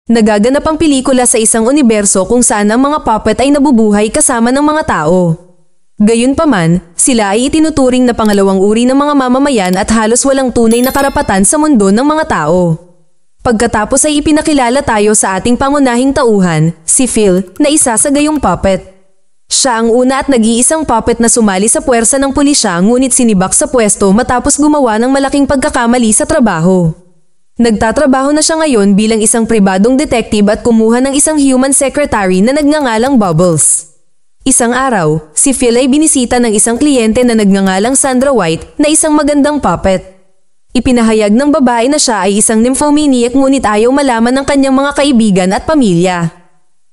Nagaganap ang pelikula sa isang universo kung saan ang mga puppet ay nabubuhay kasama ng mga tao. Gayunpaman, sila ay itinuturing na pangalawang uri ng mga mamamayan at halos walang tunay na karapatan sa mundo ng mga tao. Pagkatapos ay ipinakilala tayo sa ating pangunahing tauhan, si Phil, na isa sa gayong puppet. Siya ang una at nag-iisang puppet na sumali sa puwersa ng pulisya ngunit sinibak sa pwesto matapos gumawa ng malaking pagkakamali sa trabaho. Nagtatrabaho na siya ngayon bilang isang pribadong detective at kumuha ng isang human secretary na nagngangalang Bubbles. Isang araw, si Phil ay binisita ng isang kliyente na nagngangalang Sandra White na isang magandang puppet. Ipinahayag ng babae na siya ay isang nymphomaniac ngunit ayaw malaman ng kanyang mga kaibigan at pamilya.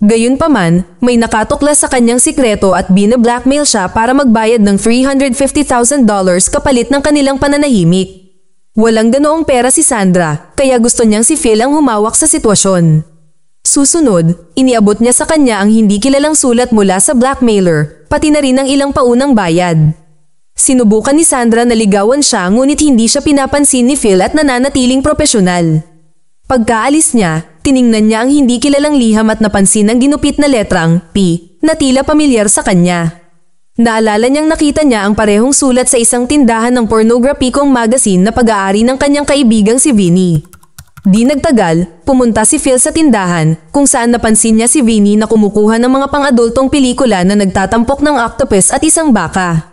Gayunpaman, may nakatuklas sa kanyang sikreto at bina-blackmail siya para magbayad ng $350,000 kapalit ng kanilang pananahimik. Walang ganoong pera si Sandra, kaya gusto niyang si Phil ang humawak sa sitwasyon. Susunod, iniabot niya sa kanya ang hindi kilalang sulat mula sa blackmailer, pati na rin ang ilang paunang bayad. Sinubukan ni Sandra na ligawan siya ngunit hindi siya pinapansin ni Phil at nananatiling propesyonal. Pagkaalis niya, tiningnan niya ang hindi kilalang liham at napansin ang ginupit na letrang P na tila pamilyar sa kanya. Naalala niyang nakita niya ang parehong sulat sa isang tindahan ng pornograpikong magazine na pag-aari ng kanyang kaibigang si Vinny. Di nagtagal, pumunta si Phil sa tindahan kung saan napansin niya si Vinny na kumukuha ng mga pang-adultong pelikula na nagtatampok ng octopus at isang baka.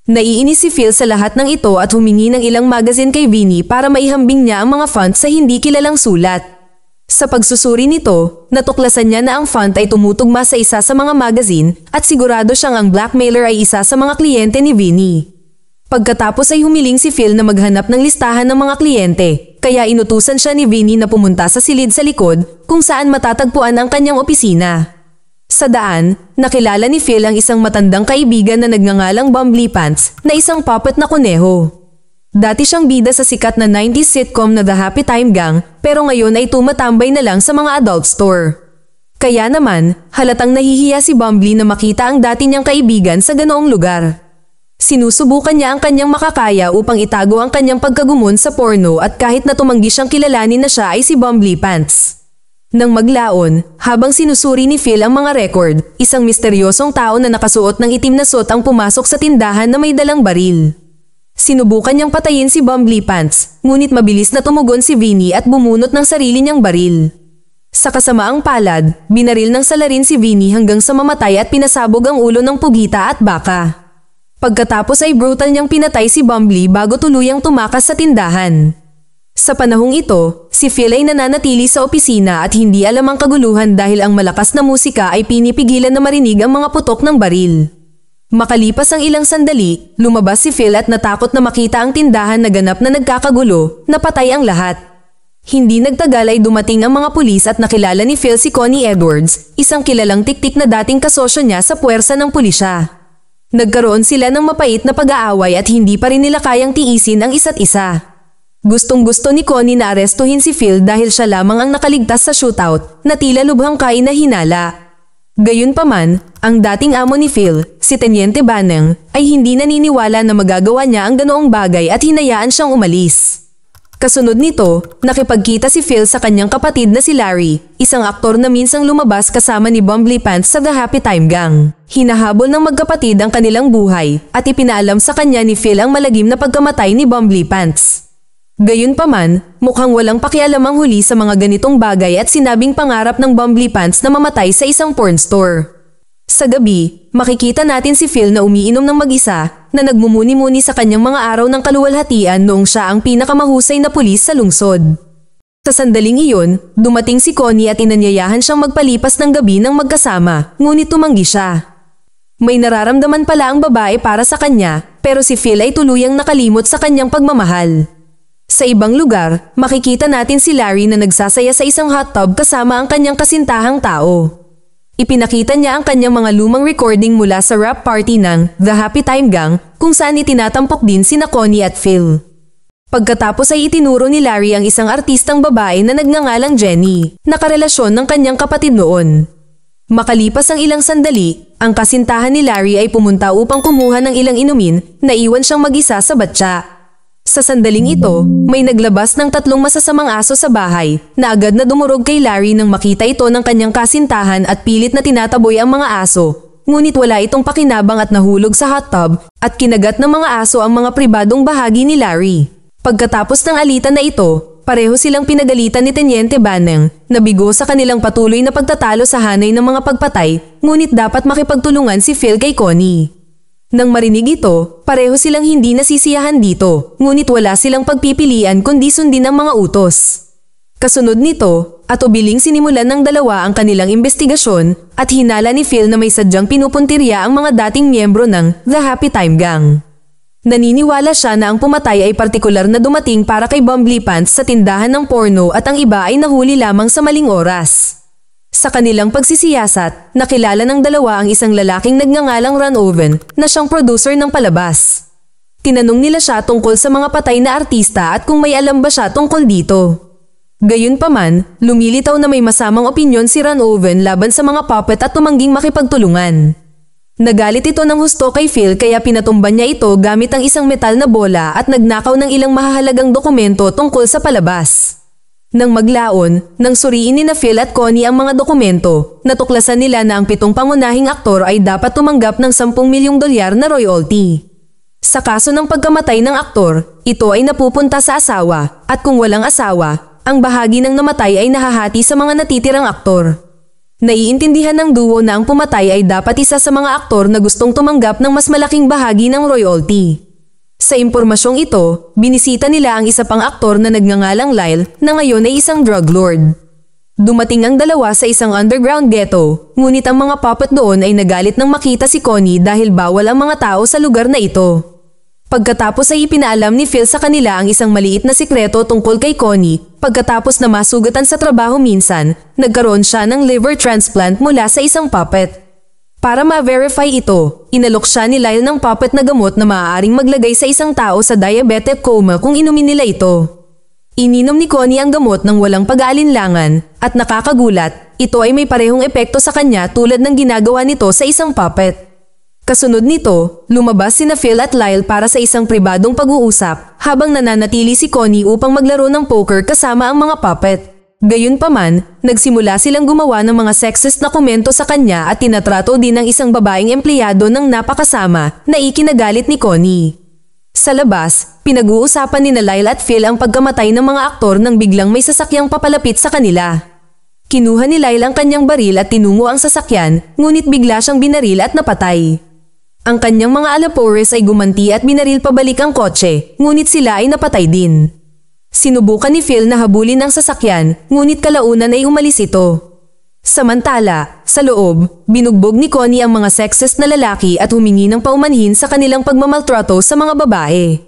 Naiinis si Phil sa lahat ng ito at humingi ng ilang magazine kay Vinny para maihambing niya ang mga font sa hindi kilalang sulat. Sa pagsusuri nito, natuklasan niya na ang font ay tumutugma sa isa sa mga magazine at sigurado siyang ang blackmailer ay isa sa mga kliyente ni Vinny. Pagkatapos ay humiling si Phil na maghanap ng listahan ng mga kliyente, kaya inutusan siya ni Vinny na pumunta sa silid sa likod kung saan matatagpuan ang kanyang opisina. Sa daan, nakilala ni Phil ang isang matandang kaibigan na nagngangalang Bumbly Pants na isang puppet na kuneho. Dati siyang bida sa sikat na 90s sitcom na The Happy Time Gang pero ngayon ay tumatambay na lang sa mga adult store. Kaya naman, halatang nahihiya si Bumbly na makita ang dati niyang kaibigan sa ganoong lugar. Sinusubukan niya ang kanyang makakaya upang itago ang kanyang pagkagumon sa porno at kahit na tumanggi siyang kilalanin na siya ay si Bumbly Pants. Nang maglaon, habang sinusuri ni Phil ang mga record, isang misteryosong tao na nakasuot ng itim na suot ang pumasok sa tindahan na may dalang baril. Sinubukan niyang patayin si Bumbly Pants, ngunit mabilis na tumugon si Vinny at bumunot ng sarili niyang baril. Sa kasamaang palad, binaril ng salarin si Vinny hanggang sa mamatay at pinasabog ang ulo ng pugita at baka. Pagkatapos ay brutal niyang pinatay si Bumbly bago tuluyang tumakas sa tindahan. Sa panahong ito, si Phil ay nananatili sa opisina at hindi alam ang kaguluhan dahil ang malakas na musika ay pinipigilan na marinig ang mga putok ng baril. Makalipas ang ilang sandali, lumabas si Phil at natakot na makita ang tindahan na ganap na nagkakagulo, napatay ang lahat. Hindi nagtagal ay dumating ang mga pulis at nakilala ni Phil si Connie Edwards, isang kilalang tiktik na dating kasosyo niya sa puwersa ng pulisya. Nagkaroon sila ng mapait na pag-aaway at hindi pa rin nila kayang tiisin ang isa't isa. Gustong-gusto ni Connie na arestuhin si Phil dahil siya lamang ang nakaligtas sa shootout na tila lubhang kain na hinala. Gayunpaman, ang dating amo ni Phil, si Teniente Banang, ay hindi naniniwala na magagawa niya ang ganoong bagay at hinayaan siyang umalis. Kasunod nito, nakipagkita si Phil sa kanyang kapatid na si Larry, isang aktor na minsang lumabas kasama ni Bumbly Pants sa The Happy Time Gang. Hinahabol ng magkapatid ang kanilang buhay at ipinaalam sa kanya ni Phil ang malagim na pagkamatay ni Bumbly Pants. Gayunpaman, mukhang walang pakialam ang huli sa mga ganitong bagay at sinabing pangarap ng Bumbly Pants na mamatay sa isang porn store. Sa gabi, makikita natin si Phil na umiinom ng mag-isa na nagmumuni-muni sa kanyang mga araw ng kaluwalhatian noong siya ang pinakamahusay na pulis sa lungsod. Sa sandaling iyon, dumating si Connie at inanyayahan siyang magpalipas ng gabi ng magkasama, ngunit tumanggi siya. May nararamdaman pala ang babae para sa kanya, pero si Phil ay tuluyang nakalimot sa kanyang pagmamahal. Sa ibang lugar, makikita natin si Larry na nagsasaya sa isang hot tub kasama ang kanyang kasintahang tao. Ipinakita niya ang kanyang mga lumang recording mula sa rap party ng The Happy Time Gang kung saan itinatampok din sina Connie at Phil. Pagkatapos ay itinuro ni Larry ang isang artistang babae na nagngangalang Jenny, nakarelasyon ng kanyang kapatid noon. Makalipas ang ilang sandali, ang kasintahan ni Larry ay pumunta upang kumuha ng ilang inumin na iwan siyang mag-isa sa batya. Sa sandaling ito, may naglabas ng 3 masasamang aso sa bahay na agad na dumurog kay Larry nang makita ito ng kanyang kasintahan at pilit na tinataboy ang mga aso. Ngunit wala itong pakinabang at nahulog sa hot tub at kinagat ng mga aso ang mga pribadong bahagi ni Larry. Pagkatapos ng alitan na ito, pareho silang pinagalitan ni Teniente Baneng na bigo sa kanilang patuloy na pagtatalo sa hanay ng mga pagpatay, ngunit dapat makipagtulungan si Phil kay Connie. Nang marinig ito, pareho silang hindi nasisiyahan dito, ngunit wala silang pagpipilian kundi sundin ang mga utos. Kasunod nito, atubiling sinimulan ng dalawa ang kanilang investigasyon at hinala ni Phil na may sadyang pinupuntirya ang mga dating miyembro ng The Happy Time Gang. Naniniwala siya na ang pumatay ay partikular na dumating para kay Bumbly Pants sa tindahan ng porno at ang iba ay nahuli lamang sa maling oras. Sa kanilang pagsisiyasat, nakilala ng dalawa ang isang lalaking nagngangalang Ron Oven na siyang producer ng palabas. Tinanong nila siya tungkol sa mga patay na artista at kung may alam ba siya tungkol dito. Gayunpaman, lumilitaw na may masamang opinyon si Ron Oven laban sa mga puppet at tumangging makipagtulungan. Nagalit ito ng husto kay Phil kaya pinatumban niya ito gamit ang isang metal na bola at nagnakaw ng ilang mahahalagang dokumento tungkol sa palabas. Nang maglaon, nang suriin ni Phil at Connie ang mga dokumento, natuklasan nila na ang 7 pangunahing aktor ay dapat tumanggap ng $10 milyong na royalty. Sa kaso ng pagkamatay ng aktor, ito ay napupunta sa asawa, at kung walang asawa, ang bahagi ng namatay ay nahahati sa mga natitirang aktor. Naiintindihan ng duo na ang pumatay ay dapat isa sa mga aktor na gustong tumanggap ng mas malaking bahagi ng royalty. Sa impormasyong ito, binisita nila ang isa pang aktor na nagngangalang Lyle na ngayon ay isang drug lord. Dumating ang dalawa sa isang underground ghetto, ngunit ang mga puppet doon ay nagalit nang makita si Connie dahil bawal ang mga tao sa lugar na ito. Pagkatapos ay ipinaalam ni Phil sa kanila ang isang maliit na sikreto tungkol kay Connie. Pagkatapos na masugatan sa trabaho minsan, nagkaroon siya ng liver transplant mula sa isang puppet. Para ma-verify ito, inalok siya ni Lyle ng puppet na gamot na maaaring maglagay sa isang tao sa diabetic coma kung inumin nila ito. Ininom ni Connie ang gamot ng walang pag-aalinlangan at nakakagulat, ito ay may parehong epekto sa kanya tulad ng ginagawa nito sa isang puppet. Kasunod nito, lumabas sina Phil at Lyle para sa isang pribadong pag-uusap habang nananatili si Connie upang maglaro ng poker kasama ang mga puppet. Gayunpaman, nagsimula silang gumawa ng mga sexist na komento sa kanya at tinatrato din ng isang babaeng empleyado ng napakasama na ikinagalit ni Connie. Sa labas, pinag-uusapan ni Lyle at Phil ang pagkamatay ng mga aktor nang biglang may sasakyang papalapit sa kanila. Kinuha ni Lyle ang kanyang baril at tinungo ang sasakyan, ngunit bigla siyang binaril at napatay. Ang kanyang mga alapores ay gumanti at binaril pabalik ang kotse, ngunit sila ay napatay din. Sinubukan ni Phil na habulin ang sasakyan, ngunit kalaunan ay umalis ito. Samantala, sa loob, binugbog ni Connie ang mga sexist na lalaki at humingi ng paumanhin sa kanilang pagmamaltrato sa mga babae.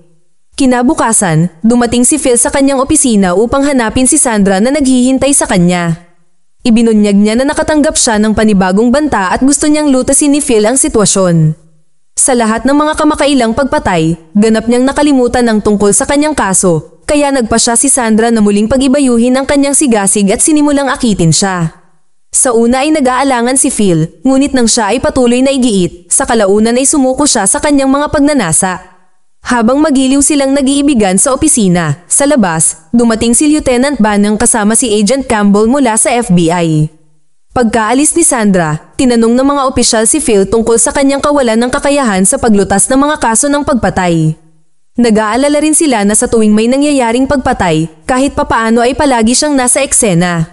Kinabukasan, dumating si Phil sa kanyang opisina upang hanapin si Sandra na naghihintay sa kanya. Ibinunyag niya na nakatanggap siya ng panibagong banta at gusto niyang lutasin ni Phil ang sitwasyon. Sa lahat ng mga kamakailang pagpatay, ganap niyang nakalimutan ang tungkol sa kanyang kaso. Kaya nagpa siya si Sandra na muling pag-ibayuhin ang kanyang sigasig at sinimulang akitin siya. Sa una ay nag-aalangan si Phil, ngunit nang siya ay patuloy na igiit, sa kalaunan ay sumuko siya sa kanyang mga pagnanasa. Habang magiliw silang nag-iibigan sa opisina, sa labas, dumating si Lieutenant Baneng kasama si Agent Campbell mula sa FBI. Pagkaalis ni Sandra, tinanong ng mga opisyal si Phil tungkol sa kanyang kawalan ng kakayahan sa paglutas ng mga kaso ng pagpatay. Nag-aalala rin sila na sa tuwing may nangyayaring pagpatay, kahit papaano ay palagi siyang nasa eksena.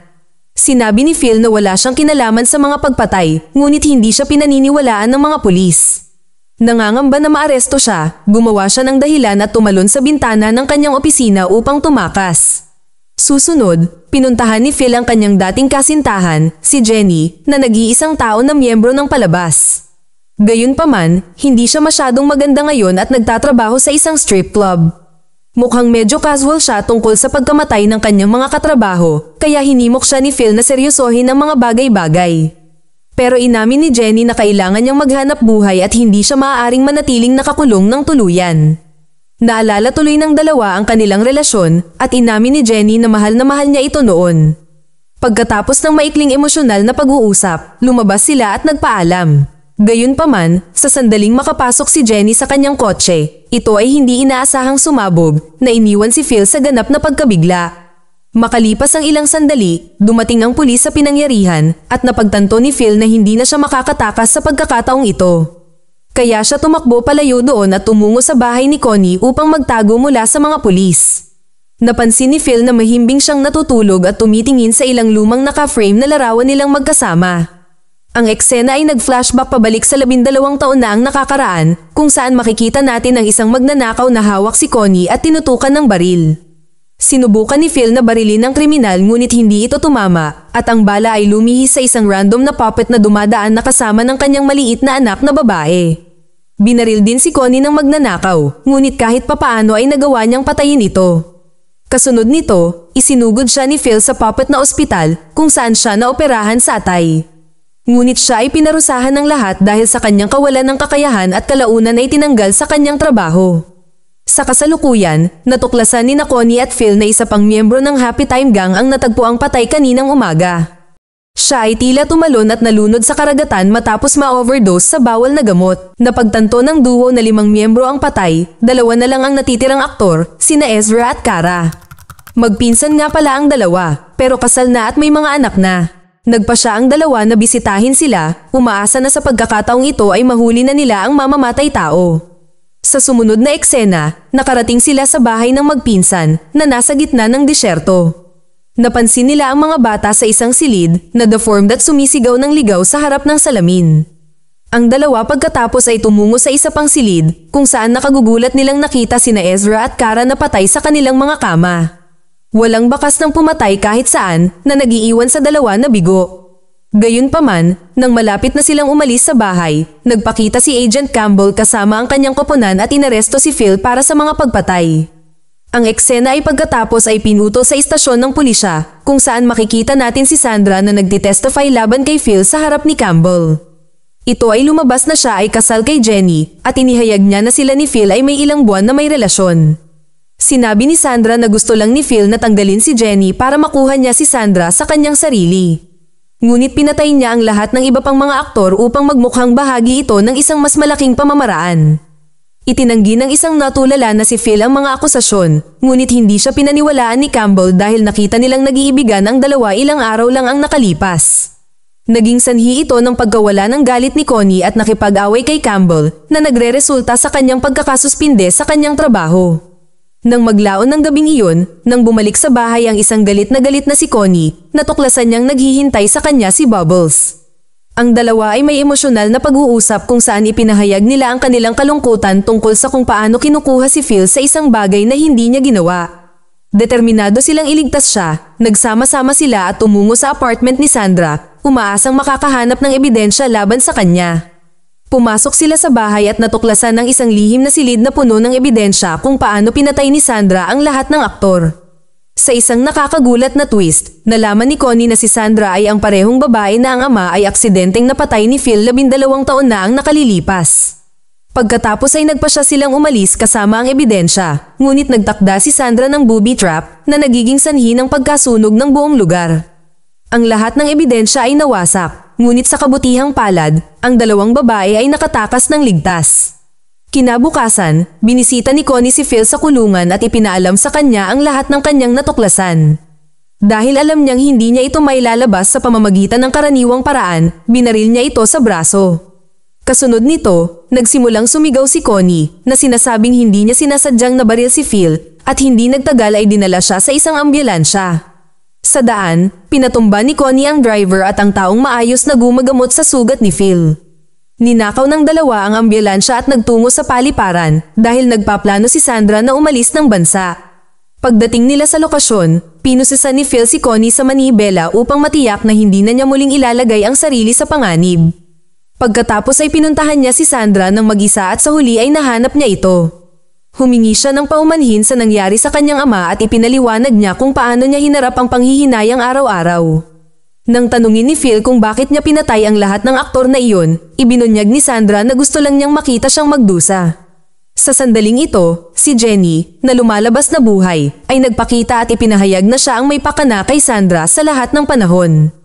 Sinabi ni Phil na wala siyang kinalaman sa mga pagpatay, ngunit hindi siya pinaniniwalaan ng mga pulis. Nangangamba na maaresto siya, gumawa siya ng dahilan at tumalon sa bintana ng kanyang opisina upang tumakas. Susunod, pinuntahan ni Phil ang kanyang dating kasintahan, si Jenny, na nag-iisang tao na miyembro ng palabas. Gayunpaman, hindi siya masyadong maganda ngayon at nagtatrabaho sa isang strip club. Mukhang medyo casual siya tungkol sa pagkamatay ng kanyang mga katrabaho, kaya hinimok siya ni Phil na seryosohin ang mga bagay-bagay. Pero inamin ni Jenny na kailangan niyang maghanap buhay at hindi siya maaaring manatiling nakakulong ng tuluyan. Naalala tuloy ng dalawa ang kanilang relasyon at inamin ni Jenny na mahal niya ito noon. Pagkatapos ng maikling emosyonal na pag-uusap, lumabas sila at nagpaalam. Gayunpaman, sa sandaling makapasok si Jenny sa kanyang kotse, ito ay hindi inaasahang sumabog na iniwan si Phil sa ganap na pagkabigla. Makalipas ang ilang sandali, dumating ang pulis sa pinangyarihan at napagtanto ni Phil na hindi na siya makakatakas sa pagkakataong ito. Kaya siya tumakbo palayo doon at tumungo sa bahay ni Connie upang magtago mula sa mga pulis. Napansin ni Phil na mahimbing siyang natutulog at tumitingin sa ilang lumang naka-frame na larawan nilang magkasama. Ang eksena ay nag-flashback pabalik sa 12 taon na ang nakakaraan kung saan makikita natin ang isang magnanakaw na hawak si Connie at tinutukan ng baril. Sinubukan ni Phil na barilin ng kriminal ngunit hindi ito tumama at ang bala ay lumihis sa isang random na puppet na dumadaan na kasama ng kanyang maliit na anak na babae. Binaril din si Connie ng magnanakaw ngunit kahit papaano ay nagawa niyang patayin ito. Kasunod nito, isinugod siya ni Phil sa puppet na ospital kung saan siya naoperahan sa atay. Ngunit siya ay pinarusahan ng lahat dahil sa kanyang kawalan ng kakayahan at kalaunan ay tinanggal sa kanyang trabaho. Sa kasalukuyan, natuklasan ni Connie at Phil na isa pang miyembro ng Happy Time Gang ang natagpuang patay kaninang umaga. Siya ay tila tumalon at nalunod sa karagatan matapos ma-overdose sa bawal na gamot. Napagtanto ng duo na 5 miyembro ang patay, 2 na lang ang natitirang aktor, sina Ezra at Kara. Magpinsan nga pala ang dalawa, pero kasal na at may mga anak na. Nagpa siya ang dalawa na bisitahin sila, umaasa na sa pagkakataong ito ay mahuli na nila ang mamamatay tao. Sa sumunod na eksena, nakarating sila sa bahay ng magpinsan na nasa gitna ng disyerto. Napansin nila ang mga bata sa isang silid na deformed at sumisigaw ng ligaw sa harap ng salamin. Ang dalawa pagkatapos ay tumungo sa isa pang silid kung saan nakagugulat nilang nakita sina Ezra at Kara na patay sa kanilang mga kama. Walang bakas ng pumatay kahit saan na nagiiwan sa dalawa na bigo. Gayunpaman, nang malapit na silang umalis sa bahay, nagpakita si Agent Campbell kasama ang kanyang koponan at inaresto si Phil para sa mga pagpatay. Ang eksena ay pagkatapos ay pinuto sa istasyon ng pulisya kung saan makikita natin si Sandra na nagtitestify laban kay Phil sa harap ni Campbell. Ito ay lumabas na siya ay kasal kay Jenny at inihayag niya na sila ni Phil ay may ilang buwan na may relasyon. Sinabi ni Sandra na gusto lang ni Phil na tanggalin si Jenny para makuha niya si Sandra sa kanyang sarili. Ngunit pinatay niya ang lahat ng iba pang mga aktor upang magmukhang bahagi ito ng isang mas malaking pamamaraan. Itinanggi ng isang natulala na si Phil ang mga akusasyon, ngunit hindi siya pinaniwalaan ni Campbell dahil nakita nilang nag-iibigan ang dalawa ilang araw lang ang nakalipas. Naging sanhi ito ng pagkawala ng galit ni Connie at nakipag-away kay Campbell na nagre-resulta sa kanyang pagkakasuspinde sa kanyang trabaho. Nang maglaon ng gabing iyon, nang bumalik sa bahay ang isang galit na si Connie, natuklasan niyang naghihintay sa kanya si Bubbles. Ang dalawa ay may emosyonal na pag-uusap kung saan ipinahayag nila ang kanilang kalungkutan tungkol sa kung paano kinukuha si Phil sa isang bagay na hindi niya ginawa. Determinado silang iligtas siya, nagsama-sama sila at tumungo sa apartment ni Sandra, umaasang makakahanap ng ebidensya laban sa kanya. Pumasok sila sa bahay at natuklasan ng isang lihim na silid na puno ng ebidensya kung paano pinatay ni Sandra ang lahat ng aktor. Sa isang nakakagulat na twist, nalaman ni Connie na si Sandra ay ang parehong babae na ang ama ay aksidenteng napatay ni Phil 12 taon na ang nakalilipas. Pagkatapos ay nagpa siya silang umalis kasama ang ebidensya, ngunit nagtakda si Sandra ng booby trap na nagiging sanhi ng pagkasunog ng buong lugar. Ang lahat ng ebidensya ay nawasak. Ngunit sa kabutihang palad, ang dalawang babae ay nakatakas ng ligtas. Kinabukasan, binisita ni Connie si Phil sa kulungan at ipinaalam sa kanya ang lahat ng kanyang natuklasan. Dahil alam niyang hindi niya ito mailalabas sa pamamagitan ng karaniwang paraan, binaril niya ito sa braso. Kasunod nito, nagsimulang sumigaw si Connie na sinasabing hindi niya sinasadyang nabaril si Phil at hindi nagtagal ay dinala siya sa isang ambulansya. Sa daan, pinatumba ni Connie ang driver at ang taong maayos na gumagamot sa sugat ni Phil. Ninakaw ng dalawa ang ambulansya at nagtungo sa paliparan dahil nagpaplano si Sandra na umalis ng bansa. Pagdating nila sa lokasyon, pinusisan ni Phil si Connie sa manibela upang matiyak na hindi na niya muling ilalagay ang sarili sa panganib. Pagkatapos ay pinuntahan niya si Sandra ng mag-isa at sa huli ay nahanap niya ito. Humingi siya ng paumanhin sa nangyari sa kanyang ama at ipinaliwanag niya kung paano niya hinarap ang panghihinayang araw-araw. Nang tanungin ni Phil kung bakit niya pinatay ang lahat ng aktor na iyon, ibinunyag ni Sandra na gusto lang niyang makita siyang magdusa. Sa sandaling ito, si Jenny, na lumalabas na buhay, ay nagpakita at ipinahayag na siya ang may pakana kay Sandra sa lahat ng panahon.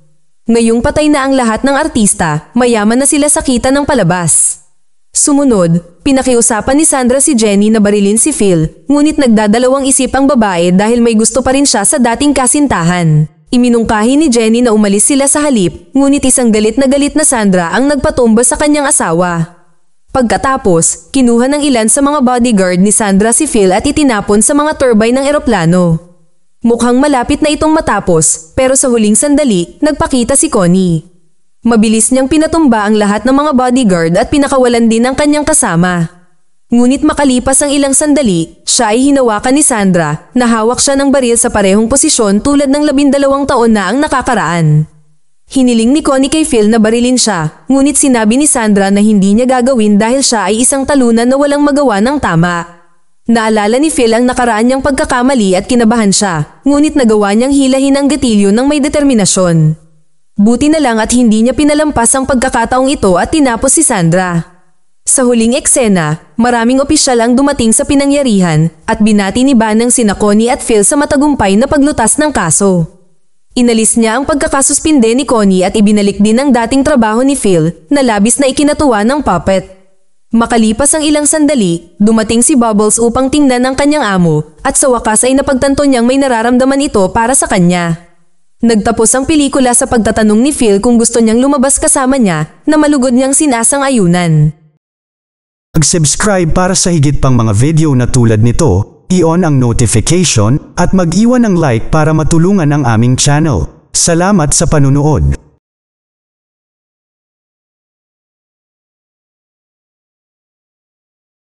Ngayong patay na ang lahat ng artista, mayaman na sila sa kita ng palabas. Sumunod, pinakiusapan ni Sandra si Jenny na barilin si Phil, ngunit nagdadalawang isip ang babae dahil may gusto pa rin siya sa dating kasintahan. Iminungkahi ni Jenny na umalis sila sa halip, ngunit isang galit na Sandra ang nagpatumba sa kanyang asawa. Pagkatapos, kinuha ng ilan sa mga bodyguard ni Sandra si Phil at itinapon sa mga turbine ng eroplano. Mukhang malapit na itong matapos, pero sa huling sandali, nagpakita si Connie. Mabilis niyang pinatumba ang lahat ng mga bodyguard at pinakawalan din ang kanyang kasama. Ngunit makalipas ang ilang sandali, siya ay hinawakan ni Sandra na hawak siya ng baril sa parehong posisyon tulad ng 12 taon na ang nakakaraan. Hiniling ni Connie kay Phil na barilin siya, ngunit sinabi ni Sandra na hindi niya gagawin dahil siya ay isang talunan na walang magawa ng tama. Naalala ni Phil ang nakaraan niyang pagkakamali at kinabahan siya, ngunit nagawa niyang hilahin ang gatilyo ng may determinasyon. Buti na lang at hindi niya pinalampas ang pagkakataong ito at tinapos si Sandra. Sa huling eksena, maraming opisyal ang dumating sa pinangyarihan at binati ni Banang sina Connie at Phil sa matagumpay na paglutas ng kaso. Inalis niya ang pagkakasuspinde ni Connie at ibinalik din ang dating trabaho ni Phil na labis na ikinatuwa ng puppet. Makalipas ang ilang sandali, dumating si Bubbles upang tingnan ang kanyang amo at sa wakas ay napagtanto niyang may nararamdaman ito para sa kanya. Nagtapos ang pelikula sa pagtatanong ni Phil kung gusto niyang lumabas kasama niya na malugod niyang sinasang-ayunan. Mag-subscribe para sa higit pang mga video na tulad nito, i-on ang notification at mag-iwan ng like para matulungan ang aming channel. Salamat sa panunood.